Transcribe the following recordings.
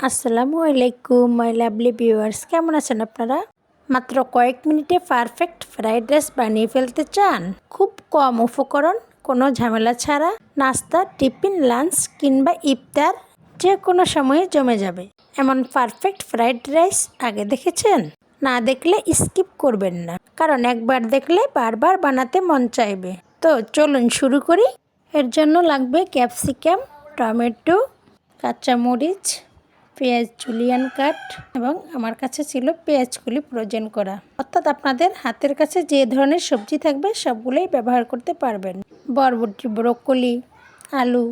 আসসালামু আলাইকুম my lovely viewers, কেমন আছেন আপনারা? মাত্র কয়েক মিনিটে পারফেক্ট ফ্রাইড রাইস বানিয়ে ফেলতে চান? খুব কম উপকরণ, কোনো ঝামেলা ছাড়া নাস্তা, টিফিন, লাঞ্চ কিংবা ইফতার যে কোনো সময়ে জমে যাবে এমন পারফেক্ট ফ্রাইড রাইস আগে দেখেছেন? না দেখলে স্কিপ করবেন না, কারণ একবার দেখলে বারবার বানাতে মন চাইবে। তো চলুন শুরু করি। এর জন্য লাগবে ক্যাপসিকাম, টমেটো, কাঁচামরিচ, পেঁয়াজ জুলিয়ান কাট এবং আমার কাছে ছিল পেঁয়াজগুলি ফ্রোজেন করা। অর্থাৎ আপনাদের হাতের কাছে যে ধরনের সবজি থাকবে সবগুলোই ব্যবহার করতে পারবেন। বরবটি, ব্রোকলি, আলু,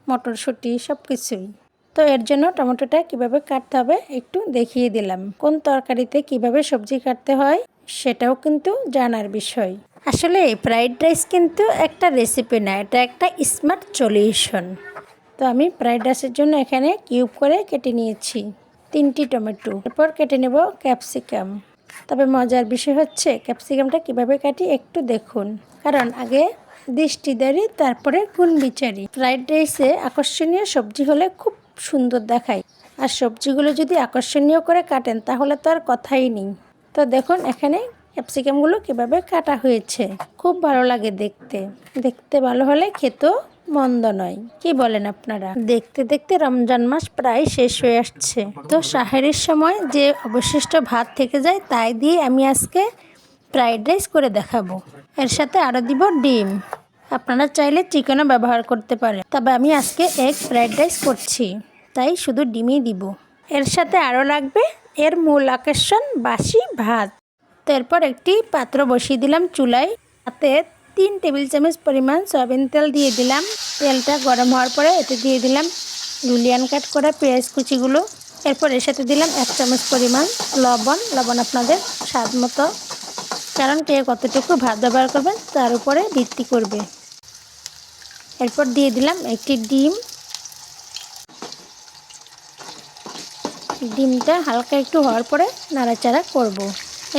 মটরশুঁটি সব কিছুই। তো এর জন্য টমেটোটা কিভাবে কাটতে হবে একটু দেখিয়ে দিলাম। কোন তরকারিতে কিভাবে সবজি কাটতে হয় সেটাও কিন্তু জানার বিষয়। আসলে ফ্রাইড রাইস কিন্তু একটা রেসিপি না, এটা একটা স্মার্ট সলিউশন। তো আমি ফ্রাইড রাইসের জন্য এখানে কিউব করে কেটে নিয়েছি 3টি টমেটো। এরপর কেটে নেব ক্যাপসিকাম। তবে মজার বিষয় হচ্ছে ক্যাপসিকামটা কিভাবে কাটি একটু দেখুন, কারণ আগে দৃষ্টিদারি তারপরে গুণ বিচারি। ফ্রাইড রাইসে আকর্ষণীয় সবজি হলে খুব সুন্দর দেখায়, আর সবজিগুলো যদি আকর্ষণীয় করে কাটেন তাহলে তো আর কথাই নেই। তো দেখুন এখানে ক্যাপসিকামগুলো কিভাবে কাটা হয়েছে, খুব ভালো লাগে দেখতে। দেখতে ভালো হলে খেতেও মন্দ নয়, কি বলেন আপনারা? দেখতে দেখতে রমজান মাস প্রায় শেষ হয়ে আসছে। তো সাহেরির সময় যে অবশিষ্ট ভাত থেকে যায় তাই দিয়ে আমি আজকে ফ্রাইড রাইস করে দেখাবো। এর সাথে আরও দিব ডিম। আপনারা চাইলে চিকেনও ব্যবহার করতে পারেন, তবে আমি আজকে এগ ফ্রাইড রাইস করছি, তাই শুধু ডিমই দিব। এর সাথে আরও লাগবে এর মূল আকর্ষণ, বাসি ভাত। তারপর একটি পাত্র বসিয়ে দিলাম চুলায়। তাতে 3 টেবিল চামচ পরিমাণ সয়াবিন তেল দিয়ে দিলাম। তেলটা গরম হওয়ার পরে এতে দিয়ে দিলাম জুলিয়ান কাট করা পেঁয়াজ কুচিগুলো। এরপর এর সাথে দিলাম 1 চামচ পরিমাণ লবণ আপনাদের স্বাদ মতো, কারণ কে কতটুকু ভাত ব্যবহার করবেন তার উপরে ভিত্তি করবে। এরপর দিয়ে দিলাম একটি ডিম। ডিমটা হালকা একটু হওয়ার পরে নাড়াচাড়া করব।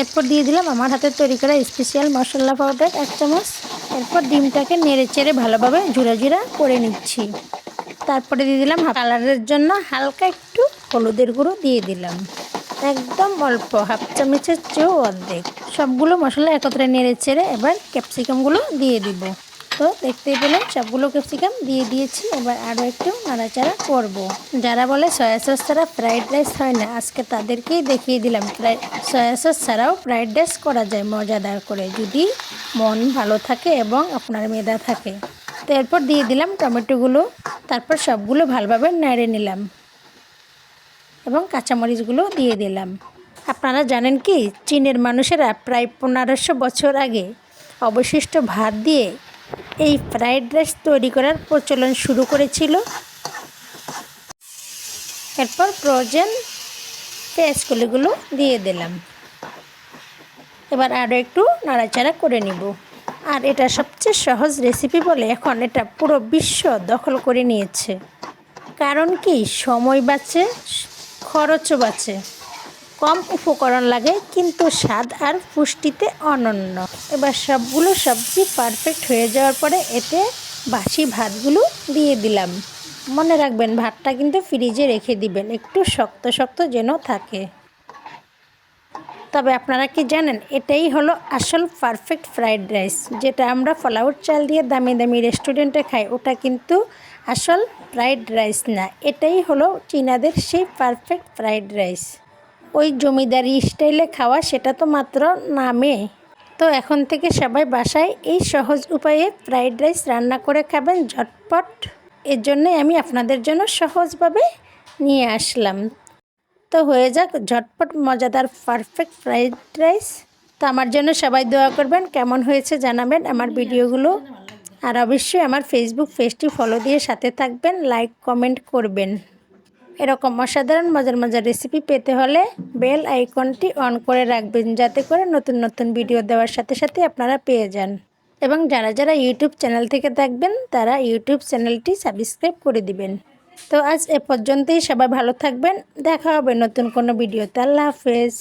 এরপর দিয়ে দিলাম আমার হাতের তৈরি করা স্পেশাল মশলা পাউডার 1 চামচ। এরপর ডিমটাকে নেড়ে চেড়ে ভালোভাবে ঝুরা করে নিচ্ছি। তারপরে দিয়ে দিলাম কালারের জন্য হালকা একটু হলুদের গুঁড়ো দিয়ে দিলাম, একদম অল্প, হাফ চামচের চেয়েও অর্ধেক। সবগুলো মশলা একত্রে নেড়ে চেড়ে এবার ক্যাপসিকামগুলো দিয়ে দিব। তো দেখতেই পেলেন সবগুলো ক্যাপসিকাম দিয়ে দিয়েছি। এবার আরও একটু নাড়াচাড়া করব। যারা বলে সয়া সস ছাড়া ফ্রাইড রাইস হয় না, আজকে তাদেরকেই দেখিয়ে দিলাম সয়া সস ছাড়াও ফ্রাইড রাইস করা যায় মজাদার করে, যদি মন ভালো থাকে এবং আপনার মেধা থাকে। তো এরপর দিয়ে দিলাম টমেটোগুলো। তারপর সবগুলো ভালোভাবে নেড়ে নিলাম এবং কাঁচামরিচগুলো দিয়ে দিলাম। আপনারা জানেন কি, চীনের মানুষেরা প্রায় 1500 বছর আগে অবশিষ্ট ভাত দিয়ে এই ফ্রাইড রাইস তৈরি করার প্রচলন শুরু করেছিল। এরপর ফ্রোজেন পেঁয়াজকলিগুলো দিয়ে দিলাম। এবার আরও একটু নাড়াচাড়া করে নিব। আর এটা সবচেয়ে সহজ রেসিপি বলে এখন এটা পুরো বিশ্ব দখল করে নিয়েছে। কারণ কি, সময় বাঁচে, খরচও বাঁচে, কম উপকরণ লাগে, কিন্তু স্বাদ আর পুষ্টিতে অনন্য। এবার সবগুলো সবজি পারফেক্ট হয়ে যাওয়ার পরে এতে বাসি ভাতগুলো দিয়ে দিলাম। মনে রাখবেন ভাতটা কিন্তু ফ্রিজে রেখে দিবেন, একটু শক্ত শক্ত যেন থাকে। তবে আপনারা কি জানেন, এটাই হলো আসল পারফেক্ট ফ্রাইড রাইস। যেটা আমরা ফলাউট চাল দিয়ে দামি দামি রেস্টুরেন্টে খাই, ওটা কিন্তু আসল ফ্রাইড রাইস না। এটাই হলো চীনাদের সেই পারফেক্ট ফ্রাইড রাইস। ওই জমিদারি স্টাইলে খাওয়া সেটা তো মাত্র নামে। তো এখন থেকে সবাই বাসায় এই সহজ উপায়ে ফ্রাইড রাইস রান্না করে খাবেন ঝটপট। এর জন্যই আমি আপনাদের জন্য সহজভাবে নিয়ে আসলাম। তো হয়ে যাক ঝটপট মজাদার পারফেক্ট ফ্রাইড রাইস। তো আমার জন্য সবাই দোয়া করবেন, কেমন হয়েছে জানাবেন আমার ভিডিওগুলো। আর অবশ্যই আমার ফেসবুক পেজটি ফলো দিয়ে সাথে থাকবেন, লাইক কমেন্ট করবেন। এরকম অসাধারণ মজার মজার রেসিপি পেতে হলে বেল আইকনটি অন করে রাখবেন, যাতে করে নতুন নতুন ভিডিও দেওয়ার সাথে সাথে আপনারা পেয়ে যান। এবং যারা যারা ইউটিউব চ্যানেল থেকে দেখবেন তারা ইউটিউব চ্যানেলটি সাবস্ক্রাইব করে দিবেন। তো আজ এ পর্যন্তই, সবাই ভালো থাকবেন, দেখা হবে নতুন কোনো ভিডিওতে। আল্লাহ হাফেজ।